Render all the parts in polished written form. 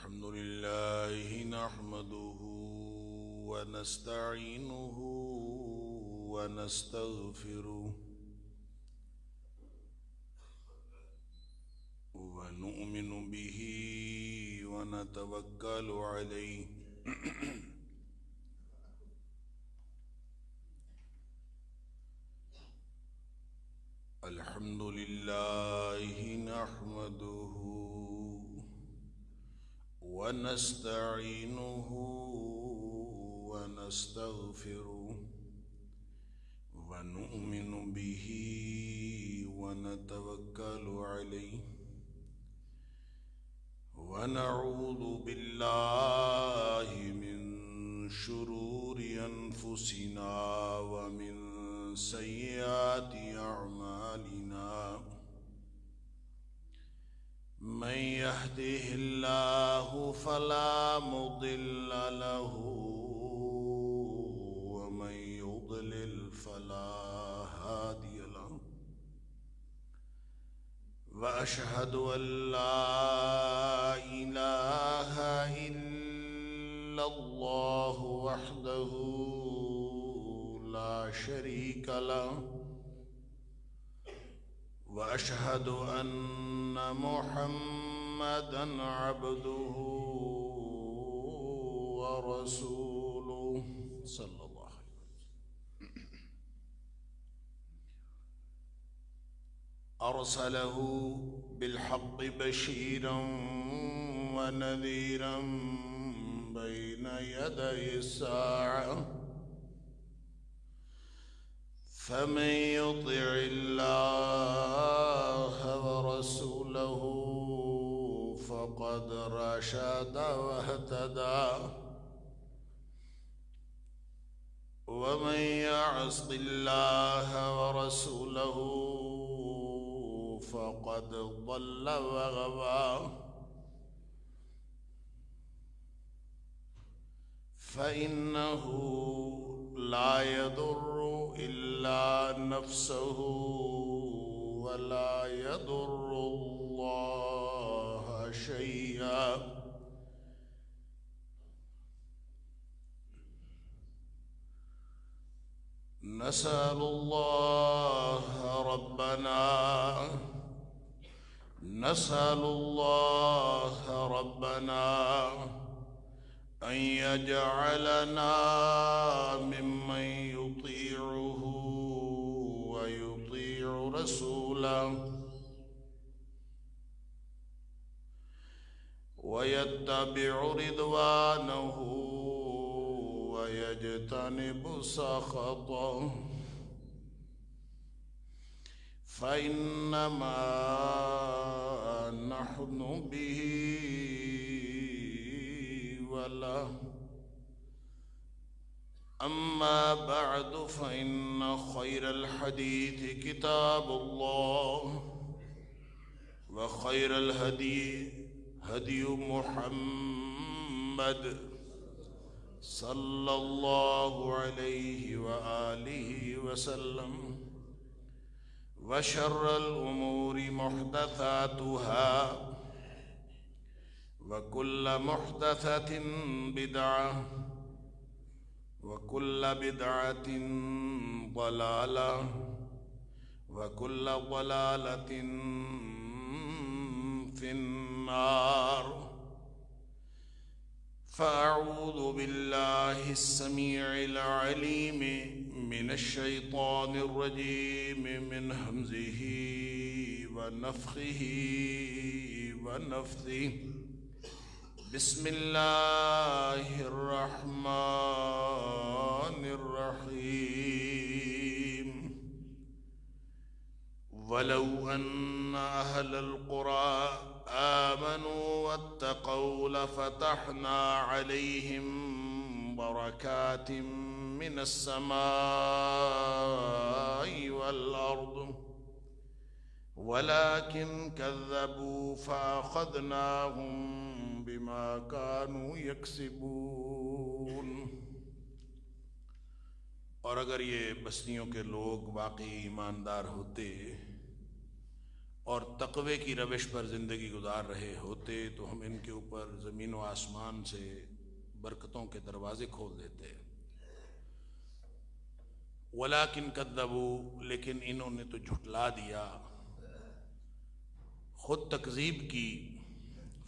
الحمد لله نحمده ونستعينه ونستغفره ونؤمن به ونتوكل عليه الحمد لله نحمده ونستعينه ونستغفره ونؤمن به ونتوكل عليه ونعوذ بالله من شرور أنفسنا ومن سيئات أعمالنا من يهده الله فلا مضل له ومن يضلل فلا هادي له وأشهد أن لا إله إلا الله وحده لا شريك له وأشهد أن محمدًا عبده ورسوله صلى الله عليه وسلم أرسله بالحق بشيرًا ونذيرًا بين يدي الساعة فمن يطع الله ورسوله فقد رشد واهتدى ومن يعص الله ورسوله فقد ضل وغوى فإنه لا يضر إلا نفسه ولا يضر الله شيئا نسأل الله ربنا أن يجعلنا ممن يطيعه ويطيع رسوله ويتبع رضوانه ويجتنب سخطه فإنما نحن به وله أما بعد فإن خير الحديث كتاب الله وخير الهدي هدي محمد صلى الله عليه وآله وسلم وشر الأمور محدثاتها وكل محدثة بدعة وكل بدعة ضلالة وكل ضلالة في النار فأعوذ بالله السميع العليم من الشيطان الرجيم من همزه ونفخه ونفثه بسم الله الرحمن الرحيم ولو أن أهل القرى آمنوا واتقوا لفتحنا عليهم بركات من السماء والأرض ولكن كذبوا فأخذناهم بما كانوا يكسبون اور اگر یہ بستیوں کے لوگ واقعی ایماندار ہوتے اور تقوی کی روش پر زندگی گزار رہے ہوتے تو ہم ان کے اوپر زمین و آسمان سے برکتوں کے دروازے کھول دیتے. ولیکن کذبوا، لیکن انہوں نے تو جھٹلا دیا، خود تکذیب کی.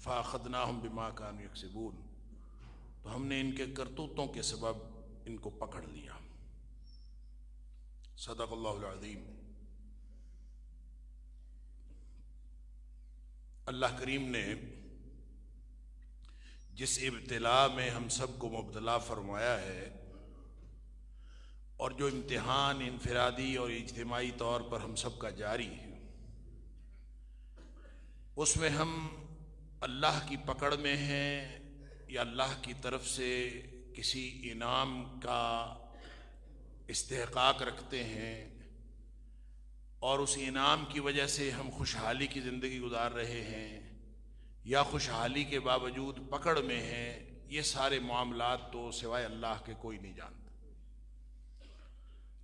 فاخذناہم بما کانوا یکسبون، تو ہم نے ان کے کرتوتوں کے سبب ان کو پکڑ لیا. صدق اللہ العظیم. اللہ کریم نے جس ابتلا میں ہم سب کو مبتلا فرمایا ہے، اور جو امتحان انفرادی اور اجتماعی طور پر ہم سب کا جاری ہے، اس میں ہم اللہ کی پکڑ میں ہیں یا اللہ کی طرف سے کسی انعام کا استحقاق رکھتے ہیں، اور اس انعام کی وجہ سے ہم خوشحالی کی زندگی گزار رہے ہیں، یا خوشحالی کے باوجود پکڑ میں ہیں، یہ سارے معاملات تو سوائے اللہ کے کوئی نہیں جانتا.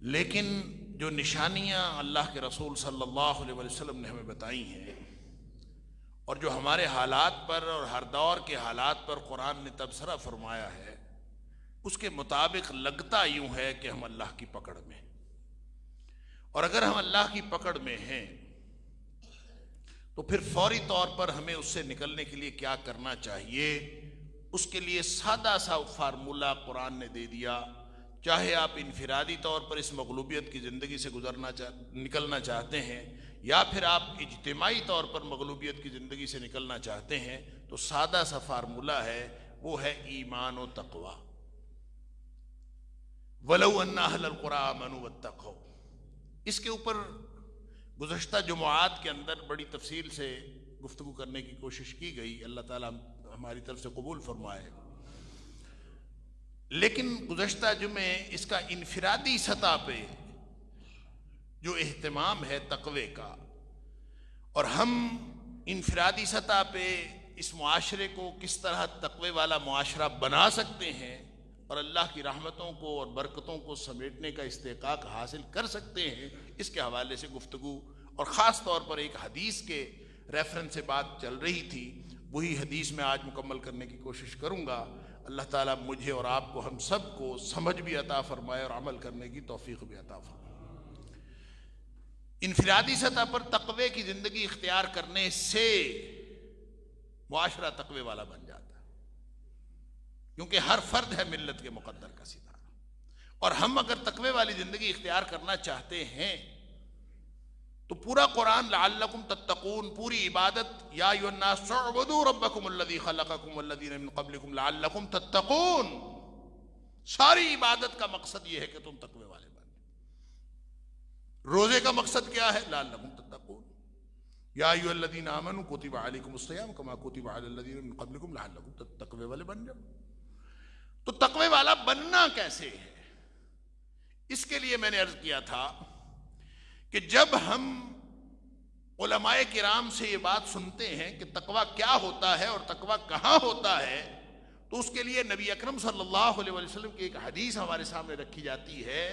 لیکن جو نشانیاں اللہ کے رسول صلی اللہ علیہ وسلم نے ہمیں بتائی ہیں، اور جو ہمارے حالات پر اور ہر دور کے حالات پر قرآن نے تبصرہ فرمایا ہے، اس کے مطابق لگتا یوں ہے کہ ہم اللہ کی پکڑ میں ہیں. اور اگر ہم اللہ کی پکڑ میں ہیں تو پھر فوری طور پر ہمیں اس سے نکلنے کے لیے کیا کرنا چاہیے، اس کے لیے سادہ سا فارمولہ قرآن نے دے دیا. چاہے آپ انفرادی طور پر اس مغلوبیت کی زندگی سے نکلنا چاہتے ہیں، یا پھر آپ اجتماعی طور پر مغلوبیت کی زندگی سے نکلنا چاہتے ہیں، تو سادہ سا فارمولہ ہے، وہ ہے ایمان و تقوی. وَلَوْ أَنَّ أَهْلَ الْقُرَىٰ آمَنُوا وَاتَّقَوْا. اس کے اوپر گزشتہ جمعات کے اندر بڑی تفصیل سے گفتگو کرنے کی کوشش کی گئی، اللہ تعالیٰ ہماری طرف سے قبول فرمائے. لیکن گزشتہ جمعے اس کا انفرادی سطح پہ جو اہتمام ہے تقوی کا، اور ہم انفرادی سطح پہ اس معاشرے کو کس طرح تقوی والا معاشرہ بنا سکتے ہیں اور اللہ کی رحمتوں کو اور برکتوں کو سمیٹنے کا استحقاق حاصل کر سکتے ہیں، اس کے حوالے سے گفتگو، اور خاص طور پر ایک حدیث کے ریفرنس سے بات چل رہی تھی، وہی حدیث میں آج مکمل کرنے کی کوشش کروں گا. اللہ تعالیٰ مجھے اور آپ کو، ہم سب کو سمجھ بھی عطا فرمائے اور عمل کرنے کی توفیق بھی عطا فرمائے. انفرادی سطح پر تقوی کی زندگی اختیار کرنے سے معاشرہ تقوی والا بن جاتا ہے، کیونکہ ہر فرد ہے ملت کے مقدر کا ستارہ. اور ہم اگر تقوی والی زندگی اختیار کرنا چاہتے ہیں تو پورا قرآن لعلکم تتقون، پوری عبادت یا ایھا الناس اعبدوا ربکم الذی خلقکم والذین من قبلکم لعلکم تتقون، ساری عبادت کا مقصد یہ ہے کہ تم تقوی والے بن. روزے کا مقصد کیا ہے؟ لعلکم تتقون. یا ایھا الذین آمنوا کتب علیکم الصیام کما کتب علی الذین من قبلکم لعلکم تقوی والے بن جاؤ. تو تقوی والا بننا کیسے ہے؟ اس کے لیے میں نے عرض کیا تھا کہ جب ہم علماء کرام سے یہ بات سنتے ہیں کہ تقوی کیا ہوتا ہے اور تقوی کہاں ہوتا ہے، تو اس کے لیے نبی اکرم صلی اللہ علیہ وسلم کی ایک حدیث ہمارے سامنے رکھی جاتی ہے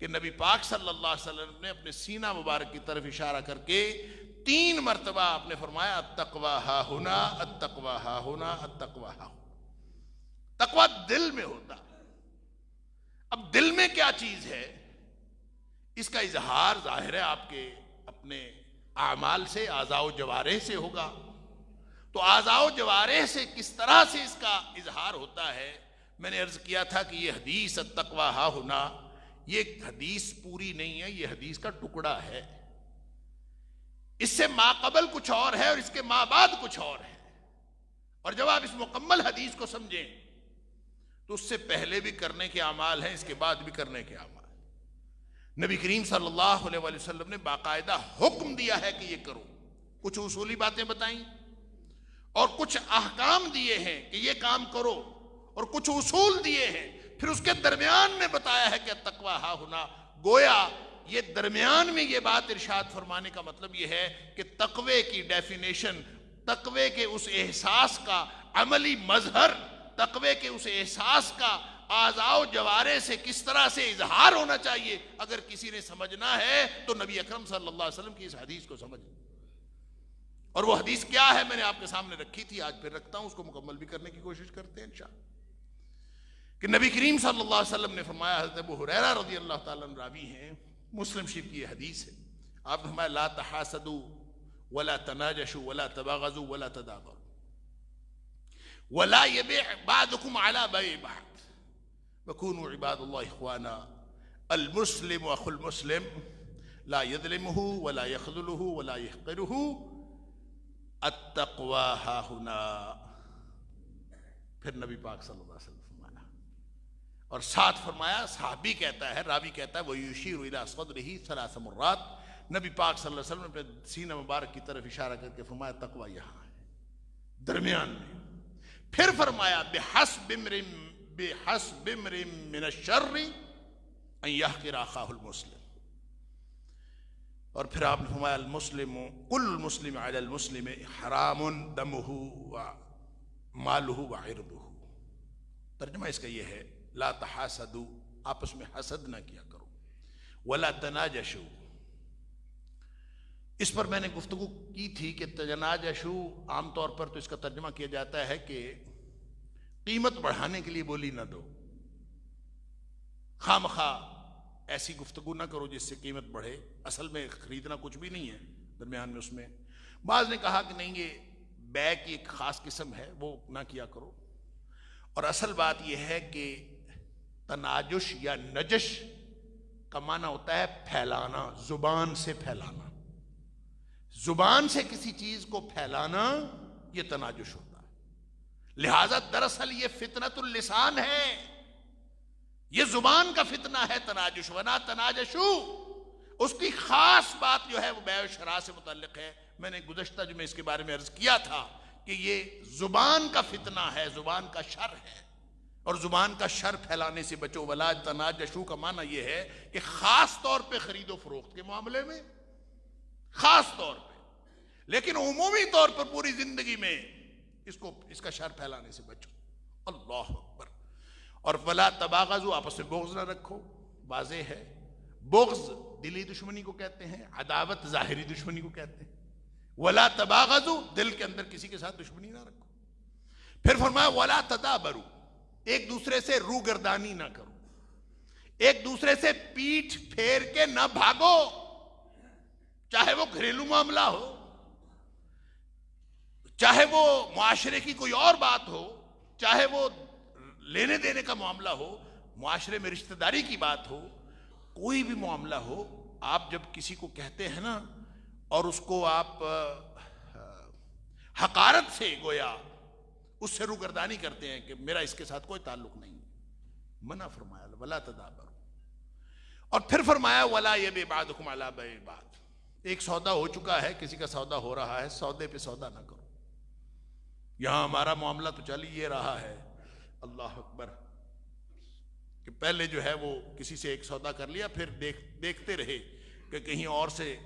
کہ نبی پاک صلی اللہ علیہ وسلم نے اپنے سینہ مبارک کی طرف اشارہ کر کے 3 مرتبہ آپ نے فرمایا التقوی ہا ہنا، التقوی ہا ہنا، التقوی ہا. تقوی دل میں ہوتا. اب دل میں کیا چیز ہے، اس کا اظہار ظاہر ہے آپ کے اپنے اعمال سے، اعضاء و جوارح سے ہوگا. تو اعضاء و جوارح سے کس طرح سے اس کا اظہار ہوتا ہے، میں نے عرض کیا تھا کہ یہ حدیث التقوی ہا ہنا، یہ حدیث پوری نہیں ہے، یہ حدیث کا ٹکڑا ہے. اس سے ما قبل کچھ اور ہے اور اس کے ما بعد کچھ اور ہے. اور جب آپ اس مکمل حدیث کو سمجھیں تو اس سے پہلے بھی کرنے کے اعمال ہیں، اس کے بعد بھی کرنے کے اعمال. نبی کریم صلی اللہ علیہ وسلم نے باقاعدہ حکم دیا ہے کہ یہ کرو. کچھ اصولی باتیں بتائیں اور کچھ احکام دیے ہیں کہ یہ کام کرو، اور کچھ اصول دیے ہیں. پھر اس کے درمیان میں بتایا ہے کہ تقوی ہا ہنا. گویا یہ درمیان میں یہ بات ارشاد فرمانے کا مطلب یہ ہے کہ تقوی کی ڈیفینیشن، تقوی کے اس احساس کا عملی مظہر، تقوی کے اس احساس کا اعضاء و جوارح سے کس طرح سے اظہار ہونا چاہیے، اگر کسی نے سمجھنا ہے تو نبی اکرم صلی اللہ علیہ وسلم کی اس حدیث کو سمجھ. اور وہ حدیث کیا ہے میں نے آپ کے سامنے رکھی تھی، آج پھر رکھتا ہوں، اس کو مکمل بھی کرنے کی کوشش کرتے ہیں انشاءاللہ، کہ نبی کریم صلی اللہ علیہ وسلم نے فرمایا، حضرت ابو ہریرہ رضی اللہ تعالیٰ عنہ راوی ہیں، مسلم شریف کی یہ حدیث ہے، آپ نے فرمایا لا تحاسدوا ولا تناجشوا ولا تباغضوا ولا تدابروا ولا يبيع بعضكم على بيع بعض وكونوا عباد الله اخوانا المسلم اخو المسلم لا يظلمه ولا يخذله ولا يحقره التقوى ها هنا۔ پھر نبی پاک صلی اللہ علیہ وسلم فرمایا، اور ساتھ فرمایا، صحابی کہتا ہے، راوی کہتا ہے وَيُشِيرُ إِلَىٰ صَدْرِهِ 3 مرات، نبی پاک صلی اللہ علیہ وسلم نے اپنے سینہ مبارک کی طرف اشارہ کر کے فرمایا تقوی یہاں ہے، درمیان میں۔ پھر فرمایا بِحَسْبِ امْرٍ مِّنَ الشَّرِّ أَن يَحْقِرَ أَخَاهُ الْمُسْلِمَ، اور پھر آپ نے فرمایا المسلم کل المسلم علی المسلم حرام دمہ ومالہ وعرضہ۔ ترجمہ اس کا یہ ہے لا تحاسدوا، آپس میں حسد نہ کیا کرو، ولا تناجشوا، اس پر میں نے گفتگو کی تھی کہ تناجشوا عام طور پر تو اس کا ترجمہ کیا جاتا ہے کہ قیمت بڑھانے کے لیے بولی نہ دو، خواہ مخواہ ایسی گفتگو نہ کرو جس سے قیمت بڑھے، اصل میں خریدنا کچھ بھی نہیں ہے درمیان میں اس میں۔ بعض نے کہا کہ نہیں یہ بیع کی ایک خاص قسم ہے، وہ نہ کیا کرو، اور اصل بات یہ ہے کہ تناجش یا نجش کا معنی ہوتا ہے پھیلانا، زبان سے پھیلانا، زبان سے کسی چیز کو پھیلانا یہ تناجش ہوتا ہے۔ لہذا دراصل یہ فتنۃ اللسان ہے، یہ زبان کا فتنہ ہے تناجش، ونا تناجشو، اس کی خاص بات جو ہے وہ بیع و شراء سے متعلق ہے۔ میں نے گزشتہ جو میں اس کے بارے میں عرض کیا تھا کہ یہ زبان کا فتنہ ہے، زبان کا شر ہے، اور زبان کا شر پھیلانے سے بچو۔ ولا تناجشو کا معنی یہ ہے کہ خاص طور پہ خرید و فروخت کے معاملے میں، خاص طور پہ، لیکن عمومی طور پر پوری زندگی میں اس کا شر پھیلانے سے بچو۔ اللہ اکبر۔ اور ولا تباغضوا، آپس میں بغض نہ رکھو، واضح ہے بغض دلی دشمنی کو کہتے ہیں، عداوت ظاہری دشمنی کو کہتے ہیں۔ ولا تباغضوا، دل کے اندر کسی کے ساتھ دشمنی نہ رکھو۔ پھر فرمایا ولا تدابروا، ایک دوسرے سے روگردانی نہ کرو، ایک دوسرے سے پیٹھ پھیر کے نہ بھاگو، چاہے وہ گھریلو معاملہ ہو، چاہے وہ معاشرے کی کوئی اور بات ہو، چاہے وہ لینے دینے کا معاملہ ہو، معاشرے میں رشتہ داری کی بات ہو، کوئی بھی معاملہ ہو، آپ جب کسی کو کہتے ہیں نا اور اس کو آپ حقارت سے گویا اس سے روگردانی کرتے ہیں کہ میرا اس کے ساتھ کوئی تعلق نہیں، منع فرمایا ولا تدابروا۔ اور پھر فرمایا ولا یبیع بعضکم علی بیع بعض، ایک سودا ہو چکا ہے، کسی کا سودا ہو رہا ہے، سودے پہ سودا نہ کرو۔ یہاں ہمارا معاملہ تو چل ہی یہ رہا ہے، اللہ اکبر، کہ پہلے جو ہے وہ کسی سے ایک سودا کر لیا، پھر دیکھتے رہے کہ کہیں اور سے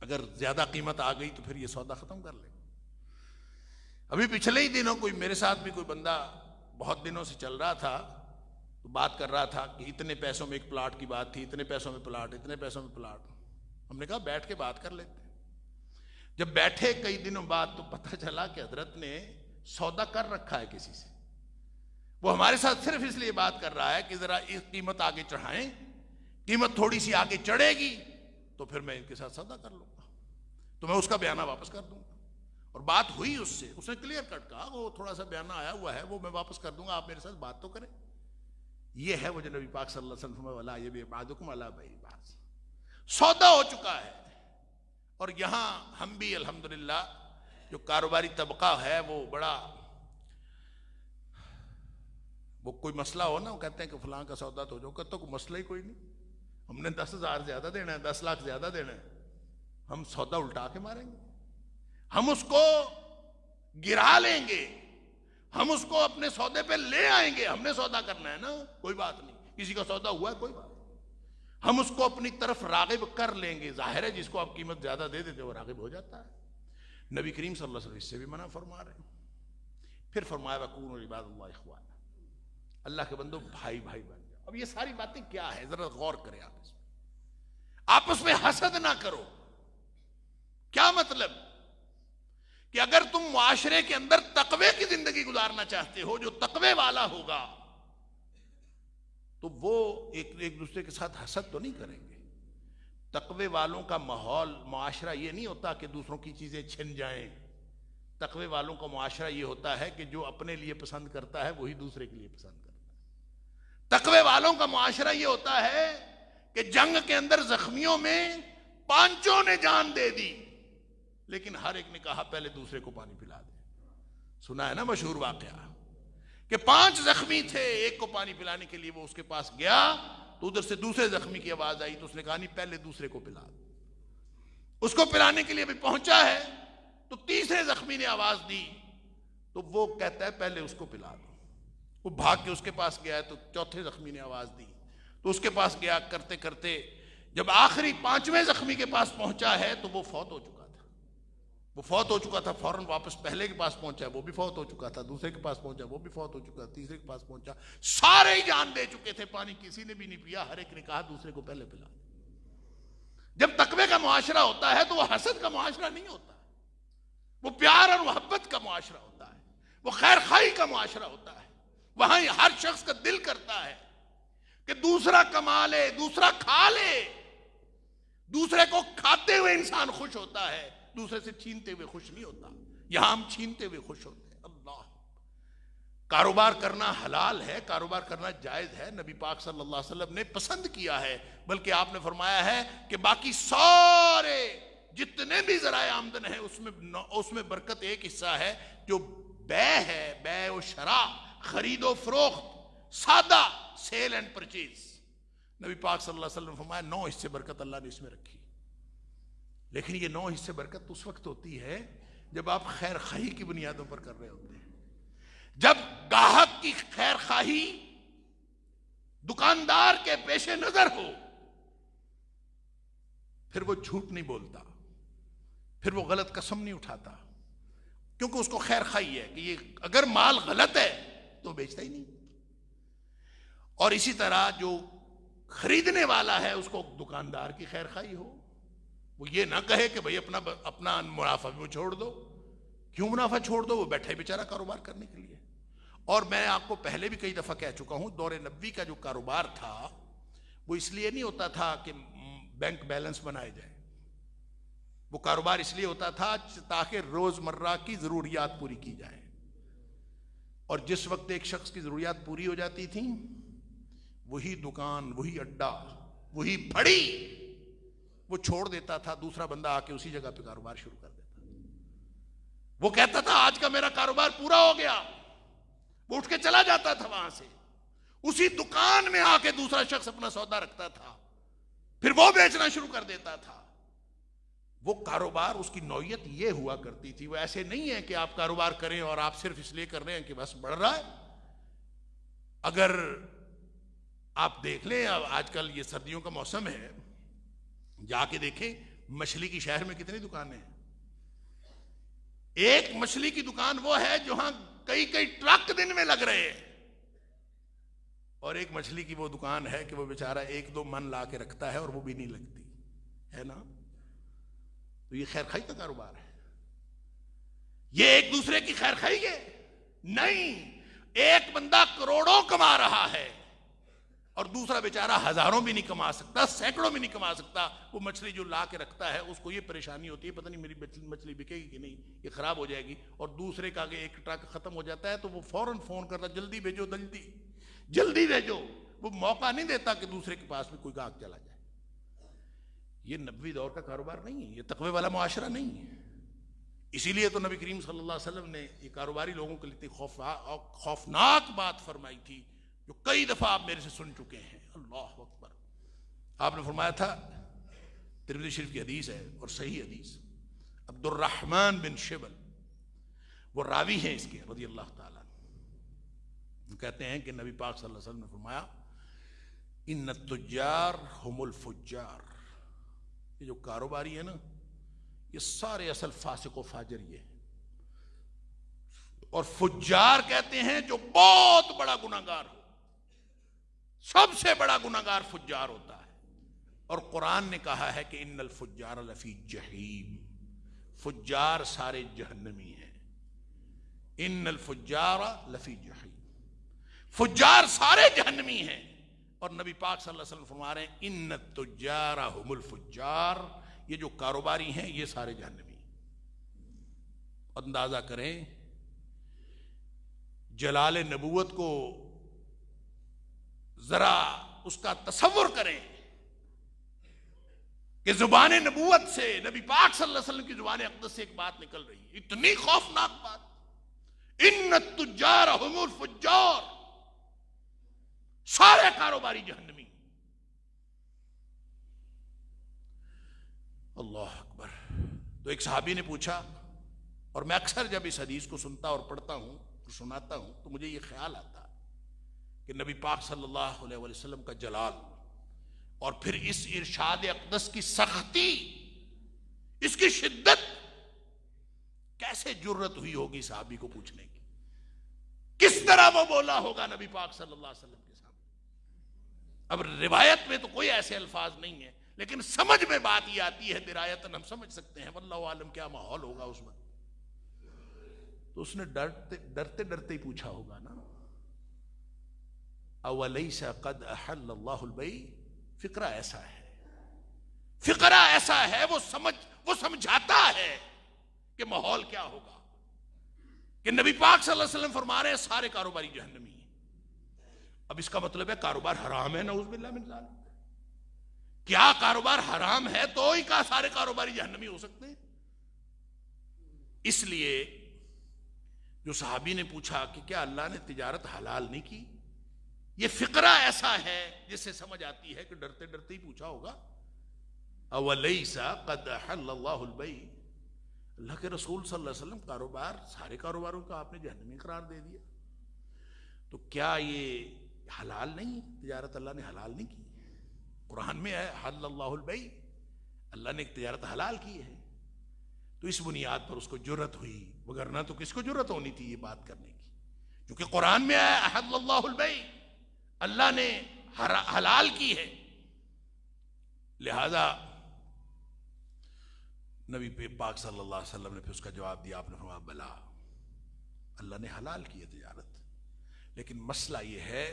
اگر زیادہ قیمت آ گئی تو پھر یہ سودا ختم کر لے۔ ابھی پچھلے ہی دنوں کوئی میرے ساتھ بھی کوئی بندہ بہت دنوں سے چل رہا تھا، تو بات کر رہا تھا کہ اتنے پیسوں میں ایک پلاٹ کی بات تھی، اتنے پیسوں میں پلاٹ، اتنے پیسوں میں پلاٹ۔ ہم نے کہا بیٹھ کے بات کر لیتے۔ جب بیٹھے کئی دنوں بعد تو پتہ چلا کہ حضرت نے سودا کر رکھا ہے کسی سے، وہ ہمارے ساتھ صرف اس لیے بات کر رہا ہے کہ ذرا اس قیمت آگے چڑھائیں، قیمت تھوڑی سی آگے چڑھے گی تو پھر میں ان کے ساتھ سودا کر لوں گا، تو میں اس کا بیانہ واپس کر دوں گا۔ اور بات ہوئی اس سے، اس نے کلیئر کٹ کہا وہ تھوڑا سا بیانہ آیا ہوا ہے وہ میں واپس کر دوں گا، آپ میرے ساتھ بات تو کریں۔ یہ ہے وہ جو نبی پاک صلی اللہ علیہ وسلم ولا یبیع بعضکم علی بیع بعض، سودا ہو چکا ہے۔ اور یہاں ہم بھی الحمدللہ جو کاروباری طبقہ ہے وہ بڑا، وہ کوئی مسئلہ ہو نا، وہ کہتے ہیں کہ فلاں کا سودا تو جو کہتا کوئی مسئلہ ہی کوئی نہیں، ہم نے 10,000 زیادہ دینا ہے، 10 لاکھ زیادہ دینا ہے، ہم سودا الٹا کے ماریں گے، ہم اس کو گرا لیں گے، ہم اس کو اپنے سودے پہ لے آئیں گے، ہم نے سودا کرنا ہے نا، کوئی بات نہیں، کسی کا سودا ہوا ہے کوئی بات نہیں، ہم اس کو اپنی طرف راغب کر لیں گے۔ ظاہر ہے جس کو آپ قیمت زیادہ دے دیتے وہ راغب ہو جاتا ہے۔ نبی کریم صلی اللہ علیہ وسلم اس سے بھی منع فرما رہے ہیں۔ پھر فرمایا وَكُونُوا عِبَادَ اللَّهِ إِخْوَانًا، اللہ کے بندو بھائی بھائی بن جاؤ۔ اب یہ ساری باتیں کیا ہے ذرا غور کریں، آپس میں حسد نہ کرو۔ کیا مطلب؟ کہ اگر تم معاشرے کے اندر تقوی کی زندگی گزارنا چاہتے ہو، جو تقوی والا ہوگا تو وہ ایک دوسرے کے ساتھ حسد تو نہیں کریں گے۔ تقوی والوں کا ماحول، معاشرہ یہ نہیں ہوتا کہ دوسروں کی چیزیں چھن جائیں۔ تقوی والوں کا معاشرہ یہ ہوتا ہے کہ جو اپنے لیے پسند کرتا ہے وہی دوسرے کے لیے پسند کرتا ہے۔ تقوی والوں کا معاشرہ یہ ہوتا ہے کہ جنگ کے اندر زخمیوں میں 5 نے جان دے دی، لیکن ہر ایک نے کہا پہلے دوسرے کو پانی پلا دے۔ سنا ہے نا مشہور واقعہ کہ 5 زخمی تھے، ایک کو پانی پلانے کے لیے وہ اس کے پاس گیا تو ادھر سے دوسرے زخمی کی آواز آئی تو اس نے کہا نہیں پہلے دوسرے کو پلا دے۔ اس کو پلانے کے لیے بھی پہنچا ہے تو تیسرے زخمی نے آواز دی تو وہ کہتا ہے پہلے اس کو پلا دو۔ وہ بھاگ کے اس کے پاس گیا ہے تو چوتھے زخمی نے آواز دی تو اس کے پاس گیا، کرتے کرتے جب آخری 5ویں زخمی کے پاس پہنچا ہے تو وہ فوت ہو چکا تھا۔ وہ فوت ہو چکا تھا، فوراً واپس پہلے کے پاس پہنچا، وہ بھی فوت ہو چکا تھا، دوسرے کے پاس پہنچا، وہ بھی فوت ہو چکا، تیسرے کے پاس پہنچا، سارے ہی جان دے چکے تھے، پانی کسی نے بھی نہیں پیا، ہر ایک نے کہا دوسرے کو پہلے پلا۔ جب تقوی کا معاشرہ ہوتا ہے تو وہ حسد کا معاشرہ نہیں ہوتا، وہ پیار اور محبت کا معاشرہ ہوتا ہے، وہ خیر خواہی کا معاشرہ ہوتا ہے۔ وہاں ہر شخص کا دل کرتا ہے کہ دوسرا کما لے، دوسرا کھا لے۔ دوسرے کو کھاتے ہوئے انسان خوش ہوتا ہے، دوسرے سے چھینتے ہوئے خوش نہیں ہوتا۔ یہاں ہم چھینتے ہوئے خوش ہوتے ہیں۔ اللہ، کاروبار کرنا حلال ہے، کاروبار کرنا جائز ہے، نبی پاک صلی اللہ علیہ وسلم نے پسند کیا ہے، بلکہ آپ نے فرمایا ہے کہ باقی سارے جتنے بھی ذرائع آمدن ہیں اس میں برکت ایک حصہ ہے جو بے ہے، بے و شراء، خرید و فروخت، سادہ سیل اینڈ پرچیز۔ نبی پاک صلی اللہ علیہ وسلم نے فرمایا 9 حصے برکت اللہ نے اس میں رکھی، لیکن یہ 9 حصے برکت اس وقت ہوتی ہے جب آپ خیر خواہی کی بنیادوں پر کر رہے ہوتے ہیں۔ جب گاہک کی خیر خواہی دکاندار کے پیش نظر ہو، پھر وہ جھوٹ نہیں بولتا، پھر وہ غلط قسم نہیں اٹھاتا، کیونکہ اس کو خیر خواہی ہے کہ یہ اگر مال غلط ہے تو بیچتا ہی نہیں۔ اور اسی طرح جو خریدنے والا ہے اس کو دکاندار کی خیر خواہی ہو، وہ یہ نہ کہے کہ بھئی اپنا منافع بھی چھوڑ دو۔ کیوں منافع چھوڑ دو؟ وہ بیٹھا ہے بیچارہ کاروبار کرنے کے لیے۔ اور میں آپ کو پہلے بھی کئی دفعہ کہہ چکا ہوں، دور نبوی کا جو کاروبار تھا وہ اس لیے نہیں ہوتا تھا کہ بینک بیلنس بنائے جائے، وہ کاروبار اس لیے ہوتا تھا تاکہ روزمرہ کی ضروریات پوری کی جائیں۔ اور جس وقت ایک شخص کی ضروریات پوری ہو جاتی تھیں، وہی دکان، وہی اڈا، وہی بھڑی وہ چھوڑ دیتا تھا، دوسرا بندہ آ کے اسی جگہ پہ کاروبار شروع کر دیتا تھا۔ وہ کہتا تھا آج کا میرا کاروبار پورا ہو گیا، وہ اٹھ کے چلا جاتا تھا وہاں سے، اسی دکان میں آ کے دوسرا شخص اپنا سودا رکھتا تھا، پھر وہ بیچنا شروع کر دیتا تھا۔ وہ کاروبار، اس کی نوعیت یہ ہوا کرتی تھی، وہ ایسے نہیں ہے کہ آپ کاروبار کریں اور آپ صرف اس لیے کر رہے ہیں کہ بس بڑھ رہا ہے۔ اگر آپ دیکھ لیں، آج کل یہ سردیوں کا موسم ہے، جا کے دیکھیں مچھلی کی شہر میں کتنی دکانیں ہیں۔ ایک مچھلی کی دکان وہ ہے جہاں کئی ٹرک دن میں لگ رہے ہیں، اور ایک مچھلی کی وہ دکان ہے کہ وہ بیچارہ 1-2 من لا کے رکھتا ہے اور وہ بھی نہیں لگتی ہے نا۔ تو یہ خیر خواہی کا کاروبار ہے، یہ ایک دوسرے کی خیر خواہی ہے نہیں۔ ایک بندہ کروڑوں کما رہا ہے اور دوسرا بیچارہ ہزاروں بھی نہیں کما سکتا، سینکڑوں بھی نہیں کما سکتا۔ وہ مچھلی جو لا کے رکھتا ہے اس کو یہ پریشانی ہوتی ہے پتہ نہیں میری مچھلی بکے گی کہ نہیں، یہ خراب ہو جائے گی، اور دوسرے کا ایک ٹرک ختم ہو جاتا ہے تو وہ فوراً فون کرتا جلدی بھیجو، جلدی بھیجو۔ وہ موقع نہیں دیتا کہ دوسرے کے پاس بھی کوئی گاہک چلا جائے۔ یہ نبوی دور کا کاروبار نہیں ہے، یہ تقوی والا معاشرہ نہیں ہے۔ اسی لیے تو نبی کریم صلی اللہ علیہ وسلم نے یہ کاروباری لوگوں کے لیے خوفناک بات فرمائی تھی جو کئی دفعہ آپ میرے سے سن چکے ہیں۔ اللہ اکبر۔ آپ نے فرمایا تھا، ترمذی شریف کی حدیث ہے اور صحیح حدیث، عبد الرحمن بن شبل وہ راوی ہیں اس کے رضی اللہ تعالیٰ، کہتے ہیں کہ نبی پاک صلی اللہ علیہ وسلم نے فرمایا ان التجار هم الفجار، یہ جو کاروباری ہے نا یہ سارے اصل فاسق و فاجر یہ ہیں، اور فجار کہتے ہیں جو بہت بڑا گناہگار ہو، سب سے بڑا گناہگار فجار ہوتا ہے۔ اور قرآن نے کہا ہے کہ ان الفجار لفی جہیم، فجار سارے جہنمی ہیں، ان الفجار لفی جحیم، فجار سارے جہنمی ہیں. اور نبی پاک صلی اللہ علیہ وسلم فرما رہے ہیں ان التجار هم الفجار، یہ جو کاروباری ہیں یہ سارے جہنمی. اندازہ کریں جلال نبوت کو، ذرا اس کا تصور کریں کہ زبان نبوت سے، نبی پاک صلی اللہ علیہ وسلم کی زبان اقدس سے ایک بات نکل رہی ہے، اتنی خوفناک بات. ان التجار هم الفجار، سارے کاروباری جہنمی. اللہ اکبر. تو ایک صحابی نے پوچھا، اور میں اکثر جب اس حدیث کو سنتا اور پڑھتا ہوں اور سناتا ہوں تو مجھے یہ خیال آتا کہ نبی پاک صلی اللہ علیہ وسلم کا جلال اور پھر اس ارشاد اقدس کی سختی، اس کی شدت، کیسے جرت ہوئی ہوگی صحابی کو پوچھنے کی، کس طرح وہ بولا ہوگا نبی پاک صلی اللہ علیہ وسلم کے سامنے. اب روایت میں تو کوئی ایسے الفاظ نہیں ہیں، لیکن سمجھ میں بات یہ آتی ہے، درایتاً ہم سمجھ سکتے ہیں. واللہ عالم کیا ماحول ہوگا اس وقت. تو اس نے ڈرتے ڈرتے ہی پوچھا ہوگا نا، اولیس قد احل اللہ البیع. فقرہ ایسا ہے، فقرہ ایسا ہے، وہ سمجھاتا ہے کہ ماحول کیا ہوگا. کہ نبی پاک صلی اللہ علیہ وسلم فرما رہے ہیں سارے کاروباری جہنمی ہیں. اب اس کا مطلب ہے کاروبار حرام ہے، نعوذ باللہ من ذالک. کیا کاروبار حرام ہے تو ہی کا سارے کاروباری جہنمی ہو سکتے ہیں؟ اس لیے جو صحابی نے پوچھا کہ کیا اللہ نے تجارت حلال نہیں کی، یہ فقرہ ایسا ہے جس سے سمجھ آتی ہے کہ ڈرتے ڈرتے ہی پوچھا ہوگا. اولیس قد احل اللہ البیع، اللہ کے رسول صلی اللہ علیہ وسلم کاروبار، سارے کاروباروں کا آپ نے جہنمی قرار دے دیا، تو کیا یہ حلال نہیں ہے؟ تجارت اللہ نے حلال نہیں کی. قرآن میں ہے حل اللہ البیع، اللہ نے ایک تجارت حلال کی ہے. تو اس بنیاد پر اس کو جرت ہوئی، وگرنہ تو کس کو جرت ہونی تھی یہ بات کرنے کی؟ کیونکہ قرآن میں ہے احل اللہ البیع، اللہ نے حلال کی ہے. لہذا نبی پاک صلی اللہ علیہ وسلم نے پھر اس کا جواب دیا. آپ نے فرمایا بلا، اللہ نے حلال کی ہے تجارت، لیکن مسئلہ یہ ہے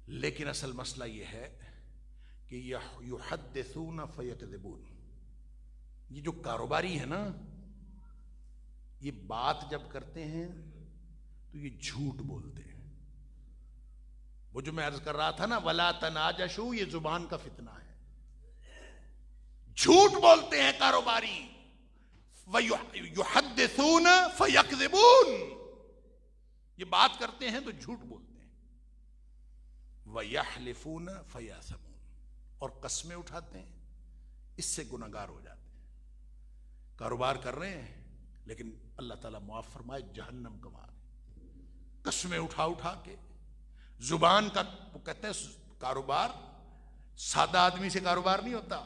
لیکن اصل مسئلہ یہ ہے کہ یحدثون فیکذبون. یہ جو کاروباری ہے نا، یہ بات جب کرتے ہیں تو یہ جھوٹ بولتے ہیں. وہ جو میں عرض کر رہا تھا نا ولا تناجشوا، یہ زبان کا فتنہ ہے. جھوٹ بولتے ہیں کاروباری. یحدثون فیکذبون، یہ بات کرتے ہیں تو جھوٹ بولتے ہیں. ویحلفون فیاثمون، اور قسمیں اٹھاتے ہیں، اس سے گنہگار ہو جاتے ہیں. کاروبار کر رہے ہیں لیکن اللہ تعالیٰ معاف فرمائے جہنم کا مار. قسمیں اٹھا اٹھا کے زبان کا، وہ کہتے ہیں کاروبار سادہ آدمی سے کاروبار نہیں ہوتا،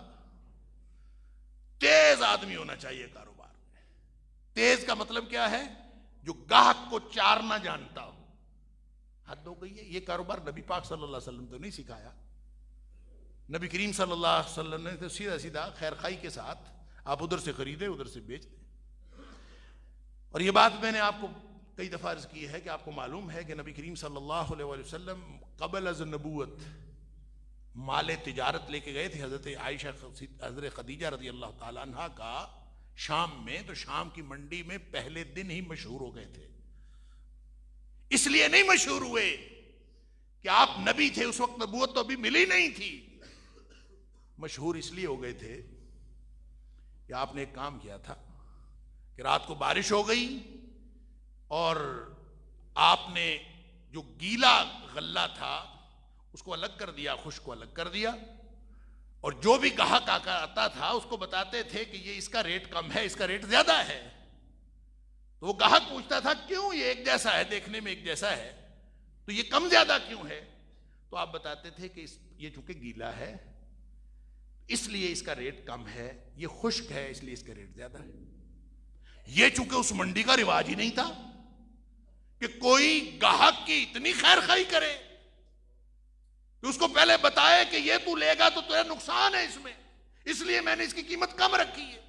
تیز آدمی ہونا چاہیے کاروبار میں. تیز کا مطلب کیا ہے؟ جو گاہک کو چارنا جانتا ہو. حد ہو گئی ہے. یہ کاروبار نبی پاک صلی اللہ علیہ وسلم تو نہیں سکھایا. نبی کریم صلی اللہ علیہ وسلم نے تو سیدھا سیدھا خیر خائی کے ساتھ آپ ادھر سے خریدے ادھر سے بیچ دیں. اور یہ بات میں نے آپ کو کئی دفعہ عرض کی ہے کہ آپ کو معلوم ہے کہ نبی کریم صلی اللہ علیہ وسلم قبل از نبوت مال تجارت لے کے گئے تھے حضرت عائشہ، حضرت خدیجہ رضی اللہ تعالی عنہ کا شام میں. تو شام کی منڈی میں پہلے دن ہی مشہور ہو گئے تھے. اس لیے نہیں مشہور ہوئے کہ آپ نبی تھے، اس وقت نبوت تو ابھی ملی نہیں تھی. مشہور اس لیے ہو گئے تھے کہ آپ نے ایک کام کیا تھا کہ رات کو بارش ہو گئی اور آپ نے جو گیلا غلہ تھا اس کو الگ کر دیا، خشک کو الگ کر دیا، اور جو بھی گاہک آتا تھا اس کو بتاتے تھے کہ یہ اس کا ریٹ کم ہے، اس کا ریٹ زیادہ ہے. تو وہ گاہک پوچھتا تھا کیوں، یہ ایک جیسا ہے، دیکھنے میں ایک جیسا ہے، تو یہ کم زیادہ کیوں ہے؟ تو آپ بتاتے تھے کہ یہ چونکہ گیلا ہے اس لیے اس کا ریٹ کم ہے، یہ خشک ہے اس لیے اس کا ریٹ زیادہ ہے. یہ چونکہ اس منڈی کا رواج ہی نہیں تھا کہ کوئی گاہک کی اتنی خیر خواہی کرے کہ اس کو پہلے بتائے کہ یہ تو لے گا تو تیرا نقصان ہے اس میں، اس لیے میں نے اس کی قیمت کم رکھی ہے.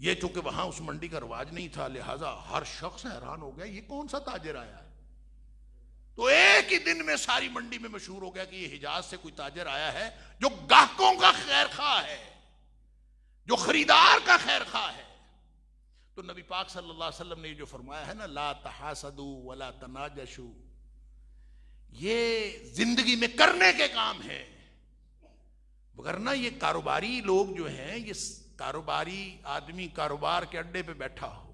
یہ چونکہ وہاں اس منڈی کا رواج نہیں تھا، لہٰذا ہر شخص حیران ہو گیا یہ کون سا تاجر آیا ہے. تو ایک ہی دن میں ساری منڈی میں مشہور ہو گیا کہ یہ حجاز سے کوئی تاجر آیا ہے جو گاہکوں کا خیر خواہ ہے، جو خریدار کا خیر خواہ ہے. تو نبی پاک صلی اللہ علیہ وسلم نے یہ جو فرمایا ہے نا، لا تحاسدوا ولا تناجشوا، یہ زندگی میں کرنے کے کام ہے. وگرنہ یہ کاروباری لوگ جو ہیں، یہ کاروباری آدمی کاروبار کے اڈے پہ بیٹھا ہو،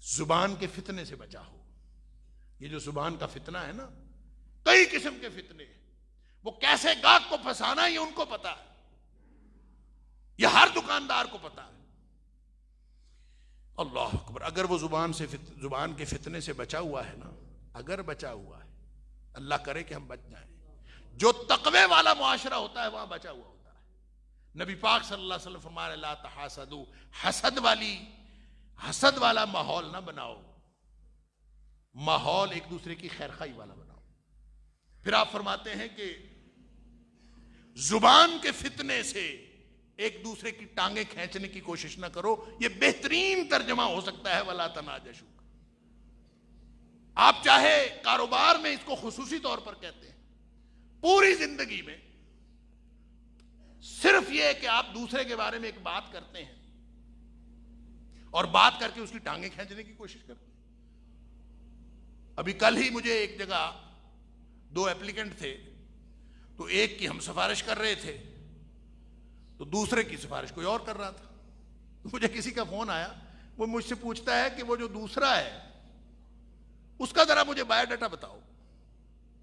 زبان کے فتنے سے بچا ہو. یہ جو زبان کا فتنہ ہے نا، کئی قسم کے فتنے، وہ کیسے گاہک کو پھنسانا یہ ان کو پتا ہے، یہ ہر دکاندار کو پتا ہے. اللہ اکبر. اگر وہ زبان کے فتنے سے بچا ہوا ہے نا، اگر بچا ہوا ہے، اللہ کرے کہ ہم بچ جائیں. جو تقوی والا معاشرہ ہوتا ہے وہاں بچا ہوا ہوتا ہے. نبی پاک صلی اللہ علیہ وسلم فرمایا لا تحاسدوا، حسد والا ماحول نہ بناؤ، ماحول ایک دوسرے کی خیرخواہی والا بناؤ. پھر آپ فرماتے ہیں کہ زبان کے فتنے سے ایک دوسرے کی ٹانگیں کھینچنے کی کوشش نہ کرو. یہ بہترین ترجمہ ہو سکتا ہے ولا تناجشوا. آپ چاہے کاروبار میں اس کو خصوصی طور پر کہتے ہیں، پوری زندگی میں صرف یہ کہ آپ دوسرے کے بارے میں ایک بات کرتے ہیں اور بات کر کے اس کی ٹانگیں کھینچنے کی کوشش کرتے ہیں. ابھی کل ہی مجھے ایک جگہ 2 ایپلیکنٹ تھے، تو ایک کی ہم سفارش کر رہے تھے تو دوسرے کی سفارش کوئی اور کر رہا تھا. مجھے کسی کا فون آیا، وہ مجھ سے پوچھتا ہے کہ وہ جو دوسرا ہے اس کا ذرا مجھے بایو ڈاٹا بتاؤ،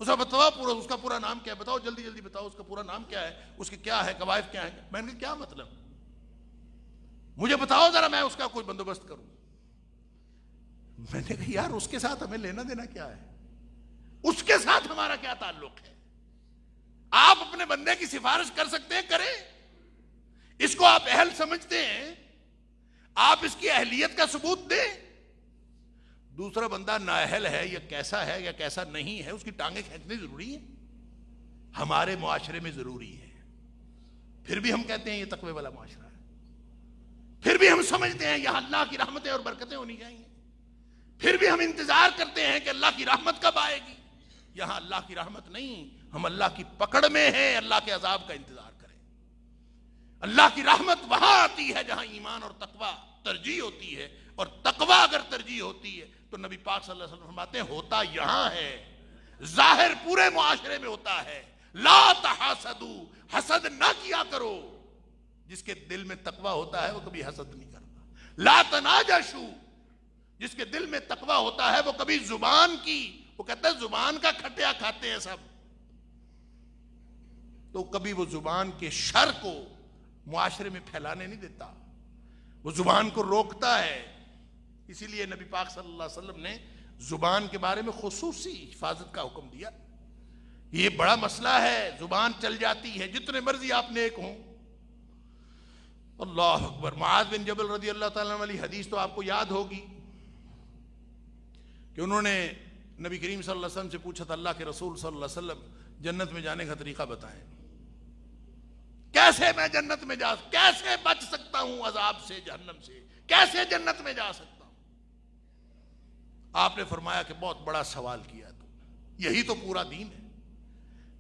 اس کا بتاؤ پورا، اس کا پورا نام کیا ہے بتاؤ، جلدی جلدی بتاؤ اس کا پورا نام کیا ہے، اس کے کیا ہے قواعد کیا ہے. میں نے کہا کیا مطلب، مجھے بتاؤ ذرا، میں اس کا کوئی بندوبست کروں. میں نے کہا یار اس کے ساتھ ہمیں لینا دینا کیا ہے، اس کے ساتھ ہمارا کیا تعلق ہے. آپ اپنے بندے کی سفارش کر سکتے ہیں، کریں. اس کو آپ اہل سمجھتے ہیں، آپ اس کی اہلیت کا ثبوت دیں. دوسرا بندہ نااہل ہے یا کیسا ہے یا کیسا نہیں ہے، اس کی ٹانگیں کھینچنی ضروری ہے، ہمارے معاشرے میں ضروری ہے. پھر بھی ہم کہتے ہیں یہ تقوی والا معاشرہ ہے، پھر بھی ہم سمجھتے ہیں یہاں اللہ کی رحمتیں اور برکتیں ہونی چاہیے، پھر بھی ہم انتظار کرتے ہیں کہ اللہ کی رحمت کب آئے گی. یہاں اللہ کی رحمت نہیں، ہم اللہ کی پکڑ میں ہیں، اللہ کے عذاب کا انتظار کریں. اللہ کی رحمت وہاں آتی ہے جہاں ایمان اور تقوی ترجیح ہوتی ہے، اور تقوی اگر ترجیح ہوتی ہے تو نبی پاک صلی اللہ علیہ وسلم فرماتے ہیں ہوتا یہاں ہے، ظاہر پورے معاشرے میں ہوتا ہے. لا تحاسدوا، حسد نہ کیا کرو. جس کے دل میں تقوی ہوتا ہے وہ کبھی حسد نہیں کرتا. لا تناجشوا، جس کے دل میں تقوی ہوتا ہے وہ کبھی زبان کی، وہ کہتا ہے زبان کا کھٹیا کھاتے ہیں سب، تو کبھی وہ زبان کے شر کو معاشرے میں پھیلانے نہیں دیتا، وہ زبان کو روکتا ہے. اسی لیے نبی پاک صلی اللہ علیہ وسلم نے زبان کے بارے میں خصوصی حفاظت کا حکم دیا. یہ بڑا مسئلہ ہے، زبان چل جاتی ہے جتنے مرضی آپ نیک ہوں. اللہ اکبر. معاذ بن جبل رضی اللہ تعالیٰ عنہ والی حدیث تو آپ کو یاد ہوگی کہ انہوں نے نبی کریم صلی اللہ علیہ وسلم سے پوچھا تھا اللہ کے رسول صلی اللہ علیہ وسلم جنت میں جانے کا طریقہ بتائیں، کیسے میں جنت میں کیسے بچ سکتا ہوں عذاب سے، جہنم سے، کیسے جنت میں جا سکتا ہوں. آپ نے فرمایا کہ بہت بڑا سوال کیا تو یہی تو پورا دین ہے.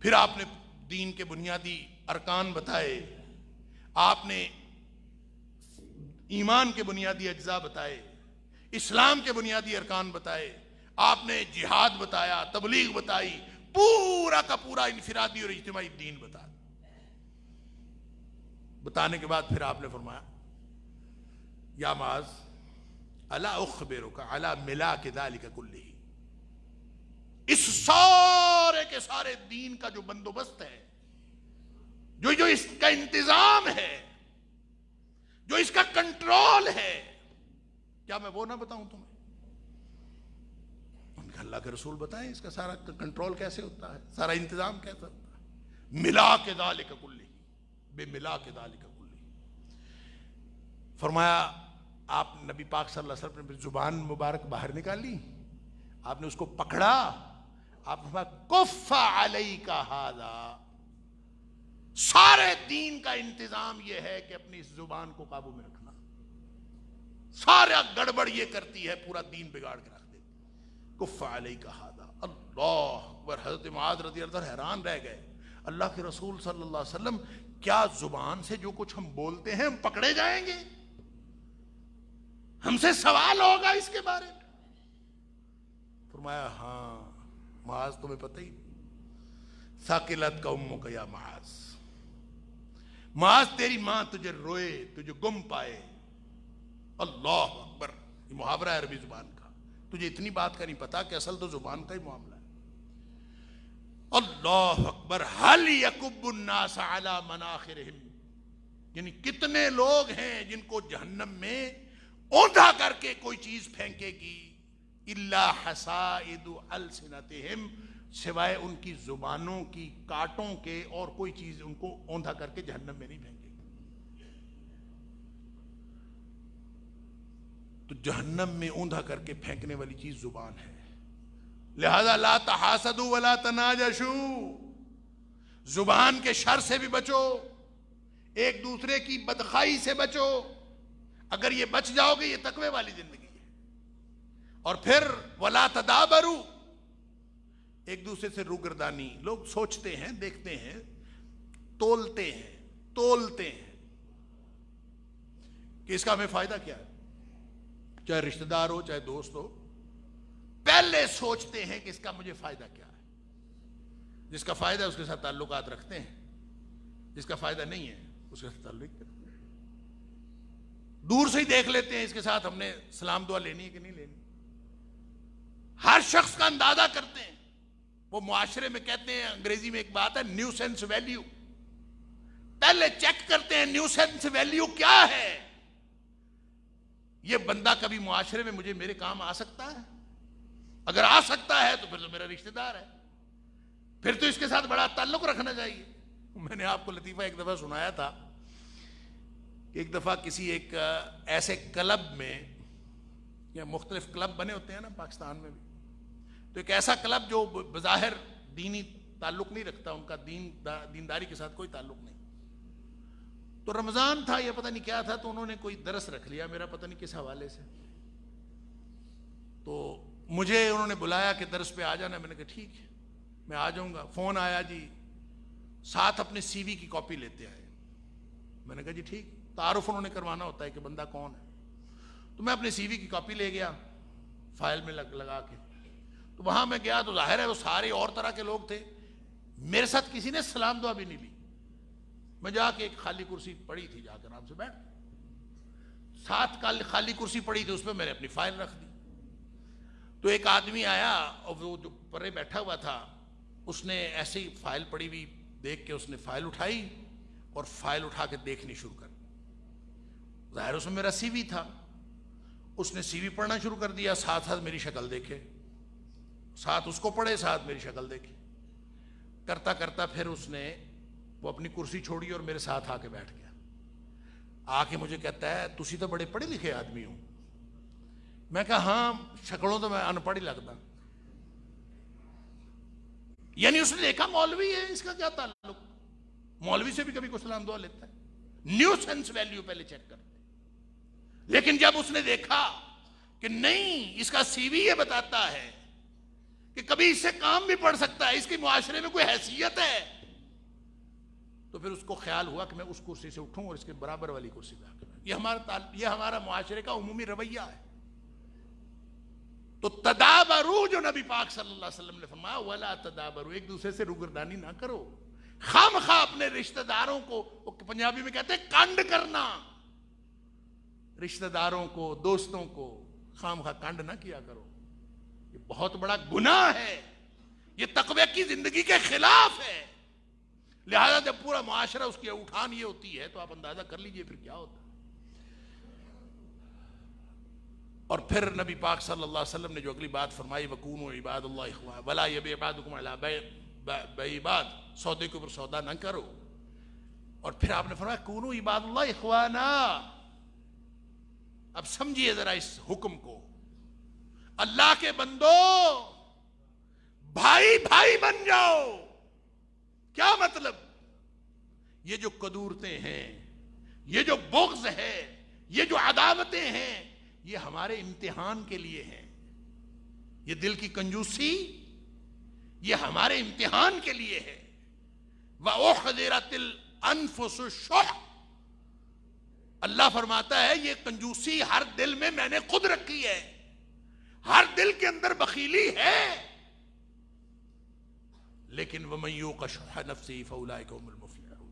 پھر آپ نے دین کے بنیادی ارکان بتائے، آپ نے ایمان کے بنیادی اجزاء بتائے، اسلام کے بنیادی ارکان بتائے، آپ نے جہاد بتایا، تبلیغ بتائی، پورا کا پورا انفرادی اور اجتماعی دین بتانے کے بعد پھر آپ نے فرمایا یا معاذ الا اخبرک علی ملاک ذلک کلہ، اس سارے کے سارے دین کا جو بندوبست ہے، جو اس کا انتظام ہے، جو اس کا کنٹرول ہے، کیا میں وہ نہ بتاؤں تمہیں؟ ان کا اللہ کے رسول بتائیں اس کا سارا کنٹرول کیسے ہوتا ہے، سارا انتظام کیسے ہوتا ہے. ملاک ذلک کلہ، بے ملاک ذلک کلہ. فرمایا آپ نبی پاک صلی اللہ علیہ وسلم نے زبان مبارک باہر نکال لی، آپ نے اس کو پکڑا، آپ نے فرمایا کف علیک ھذا، سارے دین کا انتظام یہ ہے کہ اپنی اس زبان کو قابو میں رکھنا. سارا گڑبڑ یہ کرتی ہے، پورا دین بگاڑ کے رکھ دیتی۔ کف علیک ھذا، اللہ اکبر۔ حضرت معاذ رضی اللہ عنہ حیران رہ گئے، اللہ کے رسول صلی اللہ علیہ وسلم کیا زبان سے جو کچھ ہم بولتے ہیں ہم پکڑے جائیں گے؟ ہم سے سوال ہوگا اس کے بارے میں؟ فرمایا ہاں معاذ تمہیں پتہ ہی ثاقلت کا امک یا معاذ، معاذ تیری ماں تجھے روئے، تجھے گم پائے۔ اللہ اکبر، یہ محاورہ ہے عربی زبان کا، تجھے اتنی بات کا نہیں پتا کہ اصل تو زبان کا ہی معاملہ ہے۔ اللہ اکبر، حل یکب الناس علی مناخرہم، یعنی کتنے لوگ ہیں جن کو جہنم میں اوندھا کر کے کوئی چیز پھینکے گی، الا حصائد السنتہم، سوائے ان کی زبانوں کی کانٹوں کے، اور کوئی چیز ان کو اوندھا کر کے جہنم میں نہیں پھینکے گی۔ تو جہنم میں اوندھا کر کے پھینکنے والی چیز زبان ہے، لہذا لا تحاسدوا ولا تناجشوا، زبان کے شر سے بھی بچو، ایک دوسرے کی بدخائی سے بچو۔ اگر یہ بچ جاؤ گے یہ تقوی والی زندگی ہے۔ اور پھر ولا تدابروا، ایک دوسرے سے روگردانی، لوگ سوچتے ہیں، دیکھتے ہیں، تولتے ہیں کہ اس کا ہمیں فائدہ کیا ہے، چاہے رشتہ دار ہو چاہے دوست ہو، پہلے سوچتے ہیں کہ اس کا مجھے فائدہ کیا ہے۔ جس کا فائدہ ہے اس کے ساتھ تعلقات رکھتے ہیں، جس کا فائدہ نہیں ہے اس کے ساتھ تعلق کرتے ہیں، دور سے ہی دیکھ لیتے ہیں اس کے ساتھ ہم نے سلام دعا لینی ہے کہ نہیں لینی۔ ہر شخص کا اندازہ کرتے ہیں، وہ معاشرے میں کہتے ہیں، انگریزی میں ایک بات ہے نیو سینس ویلیو، پہلے چیک کرتے ہیں نیو سینس ویلیو کیا ہے، یہ بندہ کبھی معاشرے میں مجھے میرے کام آ سکتا ہے؟ اگر آ سکتا ہے تو پھر تو میرا رشتہ دار ہے، پھر تو اس کے ساتھ بڑا تعلق رکھنا چاہیے۔ میں نے آپ کو لطیفہ ایک دفعہ سنایا تھا کہ ایک دفعہ کسی ایک ایسے کلب میں، یا مختلف کلب بنے ہوتے ہیں نا پاکستان میں بھی، تو ایک ایسا کلب جو بظاہر دینی تعلق نہیں رکھتا، ان کا دینداری کے ساتھ کوئی تعلق نہیں، تو رمضان تھا یا پتہ نہیں کیا تھا، تو انہوں نے کوئی درس رکھ لیا میرا پتہ نہیں کس حوالے سے، تو مجھے انہوں نے بلایا کہ درس پہ آ جانا، میں نے کہا ٹھیک ہے میں آ جاؤں گا۔ فون آیا جی، ساتھ اپنے سی وی کی کاپی لیتے آئے، میں نے کہا جی ٹھیک، تعارف انہوں نے کروانا ہوتا ہے کہ بندہ کون ہے، تو میں اپنے سی وی کی کاپی لے گیا فائل میں لگا کے، تو وہاں میں گیا تو ظاہر ہے وہ سارے اور طرح کے لوگ تھے، میرے ساتھ کسی نے سلام دعا بھی نہیں لی۔ میں جا کے ایک خالی کرسی پڑی تھی، جا کر آرام سے بیٹھ، ساتھ خالی کرسی پڑی تھی، اس پہ میں نے اپنی فائل رکھ دی۔ تو ایک آدمی آیا اور وہ جو پرے بیٹھا ہوا تھا، اس نے ایسی فائل پڑی ہوئی دیکھ کے اس نے فائل اٹھائی اور فائل اٹھا کے دیکھنی شروع کر دی۔ ظاہر اس میں میرا سی وی تھا، اس نے سی وی پڑھنا شروع کر دیا، ساتھ ساتھ میری شکل دیکھے، ساتھ اس کو پڑھے ساتھ میری شکل دیکھے، کرتا کرتا پھر اس نے وہ اپنی کرسی چھوڑی اور میرے ساتھ آ کے بیٹھ گیا۔ آ کے مجھے کہتا ہے تسی تو بڑے پڑھے لکھے آدمی ہو۔ میں کہا ہاں شکلوں تو میں ان پڑھ ہی لگتا، یعنی اس نے دیکھا مولوی ہے، اس کا کیا تعلق، مولوی سے بھی کبھی کوئی سلام دعا لیتا ہے، نیو سینس ویلیو پہلے چیک کرتے۔ لیکن جب اس نے دیکھا کہ نہیں، اس کا سی وی یہ بتاتا ہے کہ کبھی اس سے کام بھی پڑ سکتا ہے، اس کی معاشرے میں کوئی حیثیت ہے، تو پھر اس کو خیال ہوا کہ میں اس کرسی سے اٹھوں اور اس کے برابر والی کرسی پہ آ کے، یہ ہمارا معاشرے کا عمومی رویہ ہے۔ تو تدابرو جو نبی پاک صلی اللہ علیہ وسلم نے فرمایا ولا تدابرو، ایک دوسرے سے روگردانی نہ کرو، خام خواہ اپنے رشتہ داروں کو، پنجابی میں کہتے ہیں کانڈ کرنا، رشتہ داروں کو دوستوں کو خام خواہ کانڈ نہ کیا کرو، یہ بہت بڑا گناہ ہے، یہ تقوی کی زندگی کے خلاف ہے۔ لہذا جب پورا معاشرہ اس کی اٹھان یہ ہوتی ہے تو آپ اندازہ کر لیجئے پھر کیا ہوتا ہے۔ اور پھر نبی پاک صلی اللہ علیہ وسلم نے جو اگلی بات فرمائی وَكُونُوا عِبَادَ اللَّهِ إِخْوَانًا وَلَا يَبِعْ بَعْضُكُمْ عَلَىٰ بَيْعِ بَعْضٍ، سودے کے اوپر سودا نہ کرو۔ اور پھر آپ نے فرمایا كُونُوا عِبَادَ اللَّهِ إِخْوَانًا۔ اب سمجھیے ذرا اس حکم کو، اللہ کے بندو بھائی بھائی بن جاؤ۔ کیا مطلب؟ یہ جو قدورتیں ہیں، یہ جو بغض ہے، یہ جو عداوتیں ہیں، یہ ہمارے امتحان کے لیے ہیں. یہ دل کی کنجوسی یہ ہمارے امتحان کے لیے ہے. وَأُحْضِرَتِ الْأَنفُسُ الشُّحَّ، اللہ فرماتا ہے یہ کنجوسی ہر دل میں نے خود رکھی ہے. ہر دل کے اندر بخیلی ہے، لیکن وَمَن يُوقَ شُحَّ نَفْسِهِ فَأُولَٰئِكَ هُمُ الْمُفْلِحُونَ،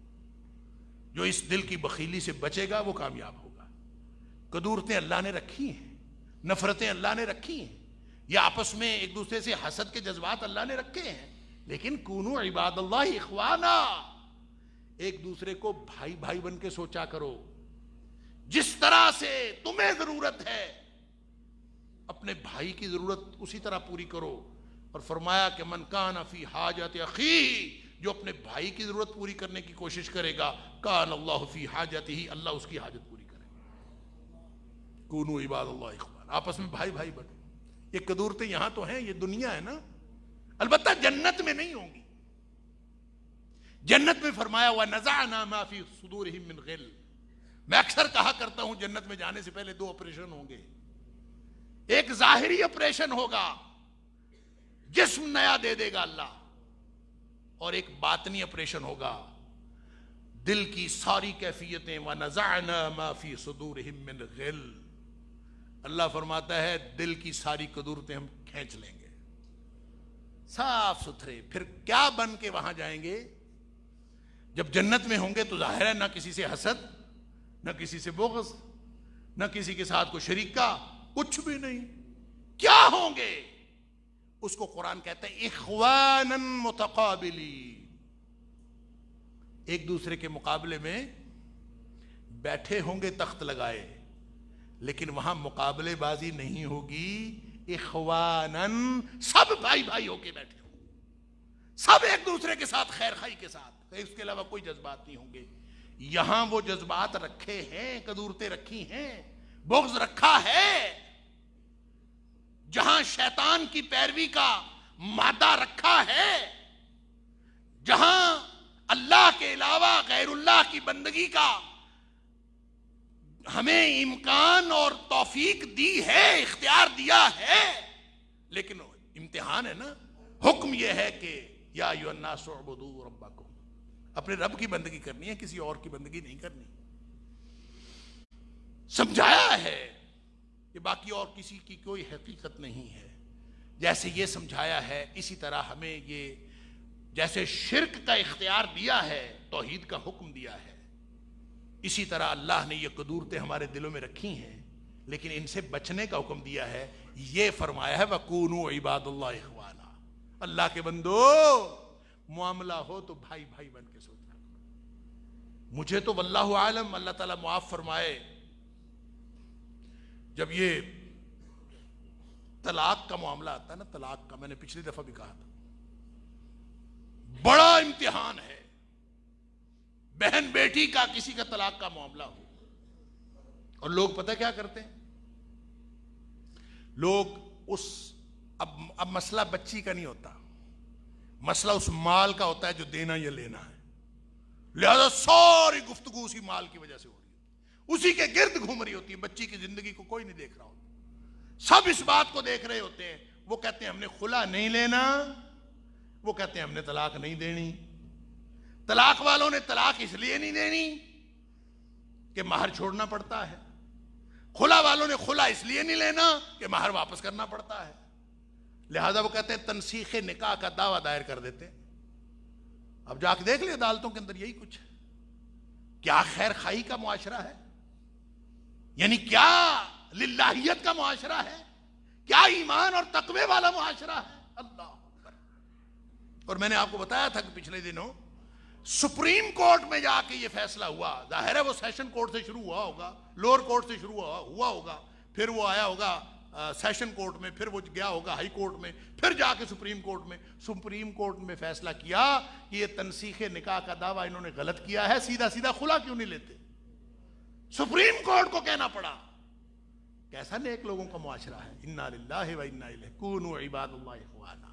جو اس دل کی بخیلی سے بچے گا وہ کامیاب ہوگا. قدورتیں اللہ نے رکھی ہیں، نفرتیں اللہ نے رکھی ہیں، یہ آپس میں ایک دوسرے سے حسد کے جذبات اللہ نے رکھے ہیں، لیکن کونوا عباد اللہ اخوانا، ایک دوسرے کو بھائی بھائی بن کے سوچا کرو. جس طرح سے تمہیں ضرورت ہے اپنے بھائی کی ضرورت اسی طرح پوری کرو. اور فرمایا کہ من کان فی حاجت اخیہ، جو اپنے بھائی کی ضرورت پوری کرنے کی کوشش کرے گا کان اللہ فی حاجتہ، اللہ اس کی حاجت پوری کرے گا. کونوا عباد اللہ اخوانا، آپس میں بھائی بھائی بنو. یہ قدورتیں یہاں تو ہیں، یہ دنیا ہے نا، البتہ جنت میں نہیں ہوں گی. جنت میں فرمایا وَنَزَعْنَا مَا فِي صُدُورِهِم مِّن غِلٍّ. میں اکثر کہا کرتا ہوں جنت میں جانے سے پہلے 2 آپریشن ہوں گے. ایک ظاہری آپریشن ہوگا، جسم نیا دے دے گا اللہ، اور ایک باطنی آپریشن ہوگا، دل کی ساری کیفیتیں. وَنَزَعْنَا مَا فِي صُدُورِهِم مِّن غِلٍّ، اللہ فرماتا ہے دل کی ساری قدورتیں ہم کھینچ لیں گے صاف ستھرے. پھر کیا بن کے وہاں جائیں گے؟ جب جنت میں ہوں گے تو ظاہر ہے نہ کسی سے حسد، نہ کسی سے بغض، نہ کسی کے ساتھ کوئی شریکہ، کچھ بھی نہیں. کیا ہوں گے؟ اس کو قرآن کہتا ہے اخوانا متقابلین، ایک دوسرے کے مقابلے میں بیٹھے ہوں گے تخت لگائے، لیکن وہاں مقابلے بازی نہیں ہوگی. اخوانن، سب بھائی بھائی ہو کے بیٹھے ہوں گے، سب ایک دوسرے کے ساتھ خیر خائی کے ساتھ، اس کے علاوہ کوئی جذبات نہیں ہوں گے. یہاں وہ جذبات رکھے ہیں، قدورتیں رکھی ہیں، بغض رکھا ہے. جہاں شیطان کی پیروی کا مادہ رکھا ہے، جہاں اللہ کے علاوہ غیر اللہ کی بندگی کا ہمیں امکان اور توفیق دی ہے، اختیار دیا ہے، لیکن امتحان ہے نا. حکم یہ ہے کہ یا ایھا الناس اعبدوا ربکم، اپنے رب کی بندگی کرنی ہے، کسی اور کی بندگی نہیں کرنی. سمجھایا ہے کہ باقی اور کسی کی کوئی حقیقت نہیں ہے. جیسے یہ سمجھایا ہے اسی طرح ہمیں یہ جیسے شرک کا اختیار دیا ہے، توحید کا حکم دیا ہے، اسی طرح اللہ نے یہ قدورتیں ہمارے دلوں میں رکھی ہیں، لیکن ان سے بچنے کا حکم دیا ہے. یہ فرمایا ہے وَكُونُوا عِبَادَ اللَّهِ اِخْوَانًا، اللہ کے بندو معاملہ ہو تو بھائی بھائی بن کے سوچنا. مجھے تو واللہ عالم، اللہ تعالیٰ معاف فرمائے، جب یہ طلاق کا معاملہ آتا ہے نا، طلاق کا میں نے پچھلی دفعہ بھی کہا تھا بڑا امتحان ہے. بہن بیٹی کا کسی کا طلاق کا معاملہ ہو، اور لوگ پتہ کیا کرتے ہیں، لوگ اب مسئلہ بچی کا نہیں ہوتا، مسئلہ اس مال کا ہوتا ہے جو دینا یا لینا ہے. لہذا ساری گفتگو اسی مال کی وجہ سے ہو رہی ہے، اسی کے گرد گھوم رہی ہوتی ہے. بچی کی زندگی کو کوئی نہیں دیکھ رہا ہوتا، سب اس بات کو دیکھ رہے ہوتے ہیں. وہ کہتے ہیں ہم نے خلا نہیں لینا، وہ کہتے ہیں ہم نے طلاق نہیں دینی. طلاق والوں نے طلاق اس لیے نہیں دینی کہ مہر چھوڑنا پڑتا ہے، خلا والوں نے خلا اس لیے نہیں لینا کہ مہر واپس کرنا پڑتا ہے. لہذا وہ کہتے ہیں تنسیخ نکاح کا دعویٰ دائر کر دیتے ہیں. اب جا کے دیکھ لیں عدالتوں کے اندر یہی کچھ ہے. کیا خیر خائی کا معاشرہ ہے، یعنی کیا للہیت کا معاشرہ ہے، کیا ایمان اور تقوی والا معاشرہ ہے. اللہ اکبر. اور میں نے آپ کو بتایا تھا کہ پچھلے دنوں سپریم کورٹ میں جا کے یہ فیصلہ ہوا. ظاہر ہے وہ سیشن کورٹ سے شروع ہوا ہوگا، لوور کورٹ سے شروع ہوا ہوگا، پھر وہ آیا ہوگا سیشن کورٹ میں، پھر وہ گیا ہوگا ہائی کورٹ میں، پھر جا کے سپریم کورٹ میں. سپریم کورٹ میں فیصلہ کیا کہ یہ تنسیخ نکاح کا دعویٰ انہوں نے غلط کیا ہے، سیدھا سیدھا خلا کیوں نہیں لیتے. سپریم کورٹ کو کہنا پڑا. کیسا نیک لوگوں کا معاشرہ ہے. انا للہ و انا الیہ کونوا عباد اللہ اخوانا.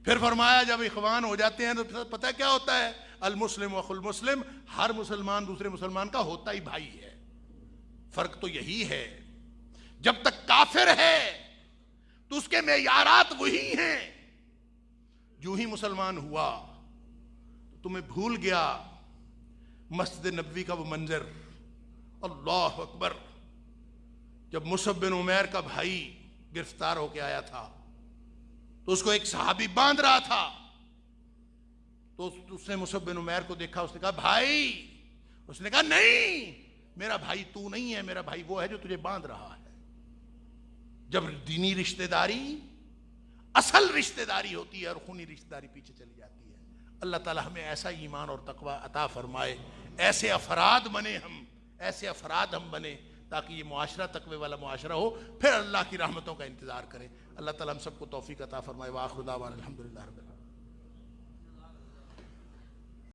پھر فرمایا جب اخوان ہو جاتے ہیں تو پتہ کیا ہوتا ہے، المسلم اخو المسلم، ہر مسلمان دوسرے مسلمان کا ہوتا ہی بھائی ہے. فرق تو یہی ہے، جب تک کافر ہے تو اس کے معیارات وہی ہیں. جو ہی مسلمان ہوا تو تمہیں بھول گیا مسجد نبوی کا وہ منظر. اللہ اکبر. جب مصعب بن عمیر کا بھائی گرفتار ہو کے آیا تھا تو اس کو ایک صحابی باندھ رہا تھا. تو اس نے مصعب بن عمیر کو دیکھا, اس نے کہا بھائی. اس نے کہا نہیں, میرا بھائی تو نہیں ہے, میرا بھائی وہ ہے جو تجھے باندھ رہا ہے. جب دینی رشتہ داری اصل رشتہ داری ہوتی ہے اور خونی رشتہ داری پیچھے چلی جاتی ہے. اللہ تعالی ہمیں ایسا ایمان اور تقوی عطا فرمائے. ایسے افراد بنے ہم, ایسے افراد ہم بنے تاکہ یہ معاشرہ تقوی والا معاشرہ ہو, پھر اللہ کی رحمتوں کا انتظار کریں. اللہ تعالی ہم سب کو توفیق عطا فرمائے. وآخر دعوانا الحمدللہ رب العالمین.